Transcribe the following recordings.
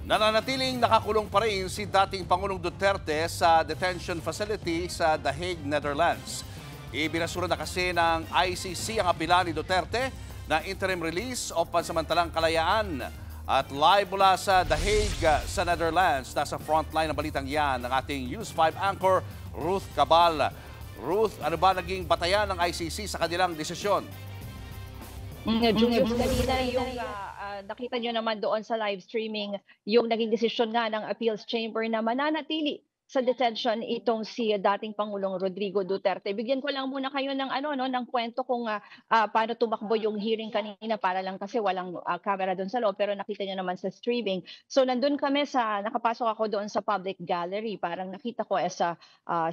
Nananatiling nakakulong pa rin si dating Pangulong Duterte sa detention facility sa The Hague, Netherlands. Ibinasura na kasi ng ICC ang apela ni Duterte na interim release o pansamantalang kalayaan. At live mula sa The Hague sa Netherlands, nasa frontline ng balitang yan ng ating News 5 anchor Ruth Cabal. Ruth, ano ba naging batayan ng ICC sa kanilang desisyon? Julius, kanina yung nakita nyo naman doon sa live streaming, yung naging desisyon nga ng Appeals Chamber na mananatili sa detention itong si dating Pangulong Rodrigo Duterte. Bigyan ko lang muna kayo ng ng kwento kung paano tumakbo yung hearing kanina para lang kasi walang camera doon sa loob pero nakita niyo naman sa streaming. So nandun kami nakapasok ako doon sa public gallery. Parang nakita ko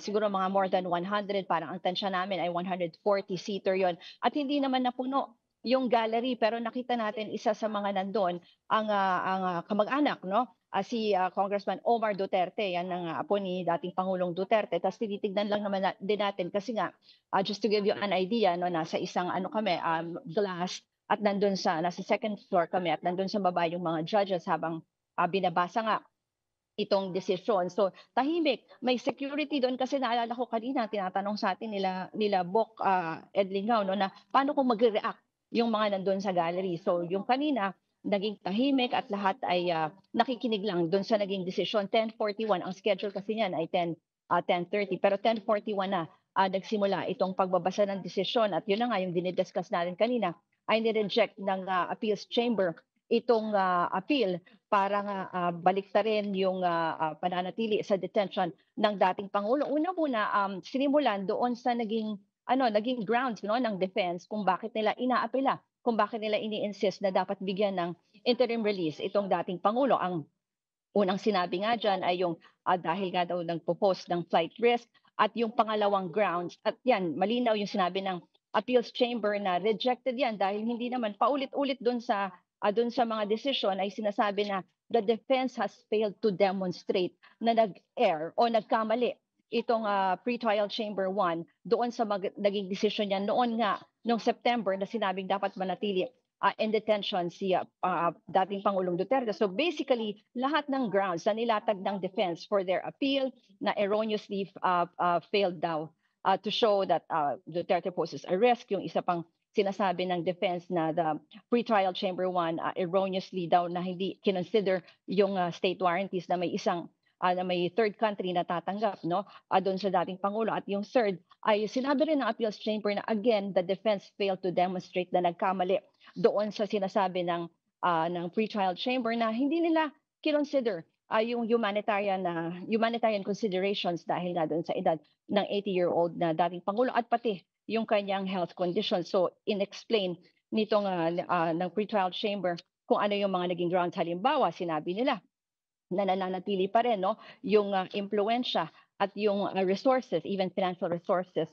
siguro mga more than 100, parang ang tansya namin ay 140 seater yon. At hindi naman napuno yung gallery pero nakita natin isa sa mga nandoon ang kamag-anak si Congressman Omar Duterte, yan ang apo ni dating Pangulong Duterte. Tapos tinitignan lang naman din natin kasi nga just to give you an idea nasa isang glass at nasa second floor kami at nandun sa baba yung mga judges habang binabasa nga itong desisyon. So tahimik, may security doon kasi naalala ko kanina tinatanong sa atin nila Bok Edlingao na paano kung magre-react yung mga nandun sa gallery. So yung kanina naging tahimik at lahat ay nakikinig lang doon sa naging desisyon. 10:41 ang schedule kasi niyan ay 10:30 pero 10:41 na nagsimula itong pagbabasa ng desisyon at yun na nga yung dinidiscuss natin kanina ay nireject ng appeals chamber itong appeal para nga baliktarin yung pananatili sa detention ng dating Pangulo. Una muna, sinimulan doon sa naging grounds ng defense kung bakit nila inaapela, kung bakit nila ini-insist na dapat bigyan ng interim release itong dating Pangulo. Ang unang sinabi nga dyan ay yung dahil nga daw nagpo-post ng flight risk at yung pangalawang grounds. At yan, malinaw yung sinabi ng appeals chamber na rejected yan dahil hindi naman paulit-ulit doon sa mga desisyon ay sinasabi na the defense has failed to demonstrate na nag-err o nagkamali itong pre-trial chamber 1 doon sa naging desisyon niya noon nga noong September na sinabing dapat manatili in detention si dating Pangulong Duterte. So basically, lahat ng grounds na nilatag ng defense for their appeal na erroneously failed daw to show that Duterte poses a risk. Yung isa pang sinasabi ng defense na the pre-trial chamber 1 erroneously daw na hindi kinonsider yung state warranties na may third country na tatanggap doon sa dating Pangulo. At yung third ay sinabi rin ng appeals chamber na again, the defense failed to demonstrate na nagkamali doon sa sinasabi ng pre-trial chamber na hindi nila kinonsider yung humanitarian considerations dahil nga doon sa edad ng 80-year-old na dating Pangulo at pati yung kanyang health condition. So inexplain nitong ng pre-trial chamber kung ano yung mga naging grounds. Halimbawa, sinabi nila na nananatili pa rin yung impluwensya at yung resources, even financial resources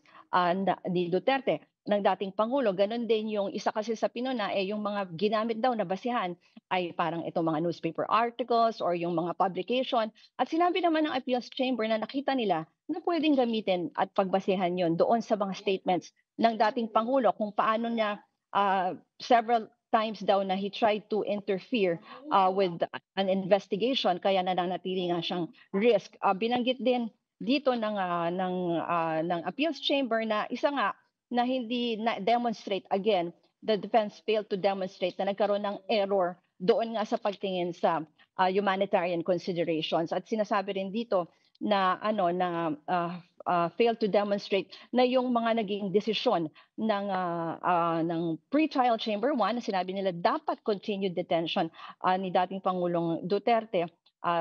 ni Duterte ng dating Pangulo. Ganon din yung isa kasi sa pinuna yung mga ginamit daw na basihan ay parang itong mga newspaper articles or yung mga publication. At sinabi naman ng appeals chamber na nakita nila na pwedeng gamitin at pagbasihan yon doon sa mga statements ng dating Pangulo kung paano niya several times daw na he tried to interfere with an investigation kaya nananatili nga siyang risk. Binanggit din dito ng appeals chamber na isa nga na hindi na demonstrate again, the defense failed to demonstrate na nagkaroon ng error doon nga sa pagtingin sa humanitarian considerations. At sinasabi rin dito na failed to demonstrate na yung mga naging desisyon ng pre-trial chamber 1 na sinabi nila dapat continued detention ni dating Pangulong Duterte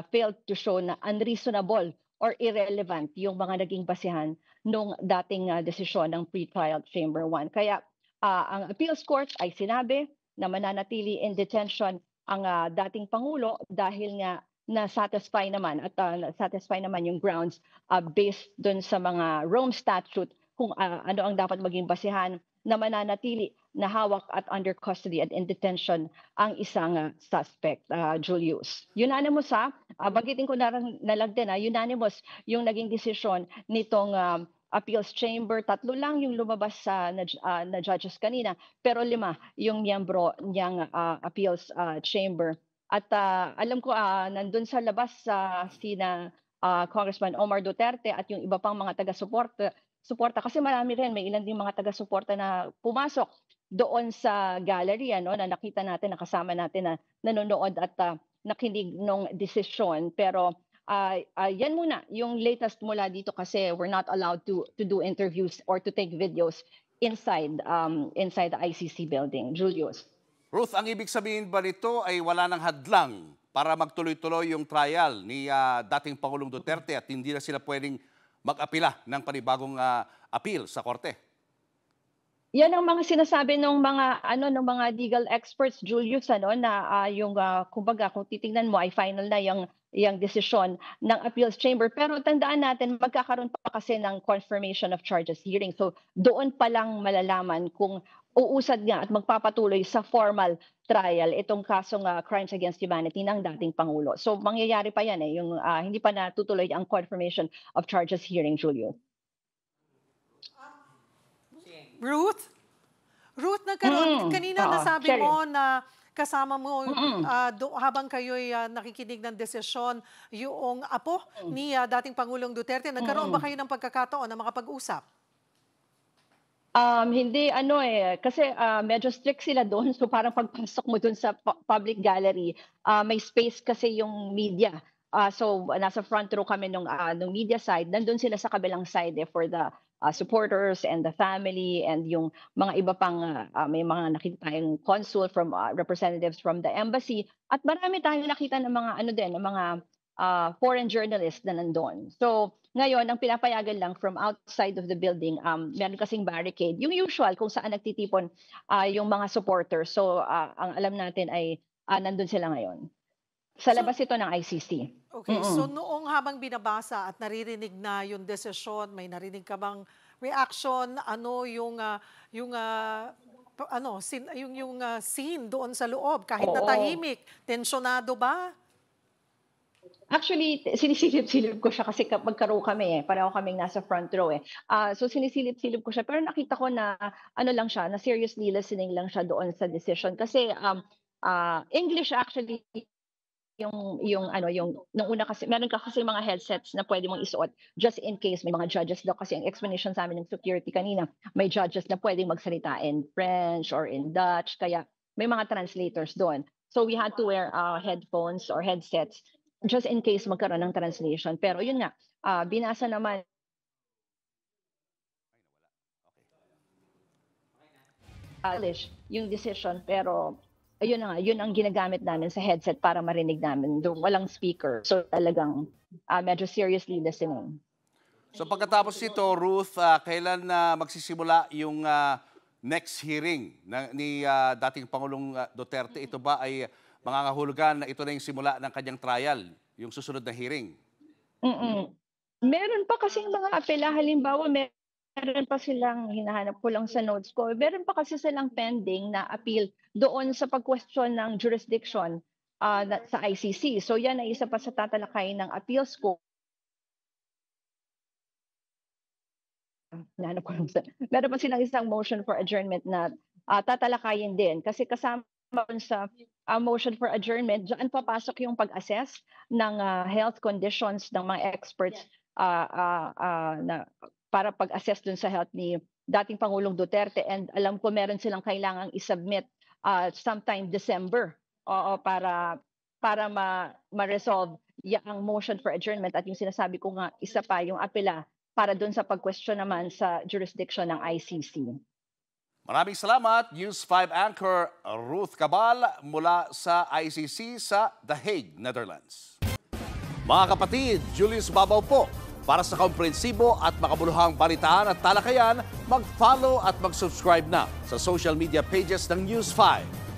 failed to show na unreasonable or irrelevant yung mga naging basihan nung dating desisyon ng pre-trial chamber 1. Kaya ang appeals court ay sinabi na mananatili in detention ang dating Pangulo dahil nga na-satisfy naman yung grounds based dun sa mga Rome Statute kung ano ang dapat maging basihan na mananatili na hawak at under custody at in detention ang isang suspect, Julius. Unanimous banggitin ko na lang din unanimous yung naging desisyon nitong appeals chamber. 3 lang yung lumabas na judges kanina pero 5 yung miyembro niyang appeals chamber At alam ko nandun sa labas sina Congressman Omar Duterte at yung iba pang mga suporta kasi marami rin, may ilan din mga taga-suporta na pumasok doon sa gallery na nakita natin, nakasama natin na nanonood at nakinig nung desisyon. Pero yan muna yung latest mula dito kasi we're not allowed to do interviews or to take videos inside the ICC building. Julius. Ruth, ang ibig sabihin ba nito ay wala nang hadlang para magtuloy-tuloy yung trial ni dating Pangulong Duterte at hindi na sila pwedeng mag-apila ng panibagong appeal sa korte? Yan ang mga sinasabi ng mga legal experts, Julius, na yung kumbaga kung titingnan mo ay final na yung desisyon ng appeals chamber. Pero tandaan natin, magkakaroon pa kasi ng confirmation of charges hearing. So doon pa lang malalaman kung uusad nga at magpapatuloy sa formal trial itong kasong crimes against humanity ng dating Pangulo. So mangyayari pa yan yung hindi pa natutuloy ang confirmation of charges hearing, Julio. Ruth, nagkaroon, kanina nasabi mo na kasama mo habang kayo'y nakikinig ng desisyon yung apo ni dating Pangulong Duterte. Nagkaroon ba kayo ng pagkakataon na makapag-usap? Hindi kasi medyo strict sila doon. So parang pagpasok mo doon sa public gallery, may space kasi yung media. So nasa front row kami nung media side. Nandun sila sa kabilang side for the supporters and the family and yung mga iba pang may mga nakita tayong consul from representatives from the embassy at marami tayong nakita ng mga ng mga foreign journalists na nandun. So ngayon ang pinapayagan lang from outside of the building, meron kasing barricade, yung usual kung saan nagtitipon yung mga supporters. So ang alam natin ay nandun sila ngayon. Sa labas ito ng ICC. Okay, so noong habang binabasa at naririnig na yung desisyon, may narinig ka bang reaction? Ano yung scene doon sa loob? Kahit na tahimik, tensyonado ba? Actually, sinisilip-silip ko siya kasi magkaroon kami pareho kaming nasa front row So sinisilip-silip ko siya pero nakita ko na lang siya, na seriously listening lang siya doon sa decision kasi English actually yung nung una kasi meron ka kasi mga headsets na pwede mong isuot just in case may mga judges daw kasi ang explanation sa amin ng security kanina may judges na pwedeng magsalita in French or in Dutch kaya may mga translators doon. So we had to wear headphones or headsets just in case magkaroon ng translation. Pero yun nga, binasa naman yung decision pero ayun na nga, yun ang ginagamit namin sa headset para marinig namin. Walang speaker. So talagang medyo seriously listening. So pagkatapos nito, Ruth, kailan magsisimula yung next hearing ni dating Pangulong Duterte? Ito ba ay mangangahulugan na ito na yung simula ng kanyang trial, yung susunod na hearing? Meron pa kasing mga apela. Halimbawa, meron pa silang, hinahanap ko lang sa notes ko, meron pa kasi silang pending na appeal doon sa pag-question ng jurisdiction sa ICC. So yan ay isa pa sa tatalakay ng appeals ko. Meron pa silang isang motion for adjournment na tatalakayin din. Kasi kasama sa motion for adjournment, dyan papasok yung pag-assess ng health conditions ng mga experts na para pag-assess dun sa health ni dating Pangulong Duterte. And alam ko meron silang kailangang isubmit sometime December para ma-resolve ang motion for adjournment. At yung sinasabi ko nga, isa pa yung apela para dun sa pag-question naman sa jurisdiction ng ICC. Maraming salamat, News 5 anchor Ruth Cabal mula sa ICC sa The Hague, Netherlands. Mga kapatid, Julius Babaw po. Para sa komprehensibo at makabuluhang balitaan at talakayan, mag-follow at mag-subscribe na sa social media pages ng News 5.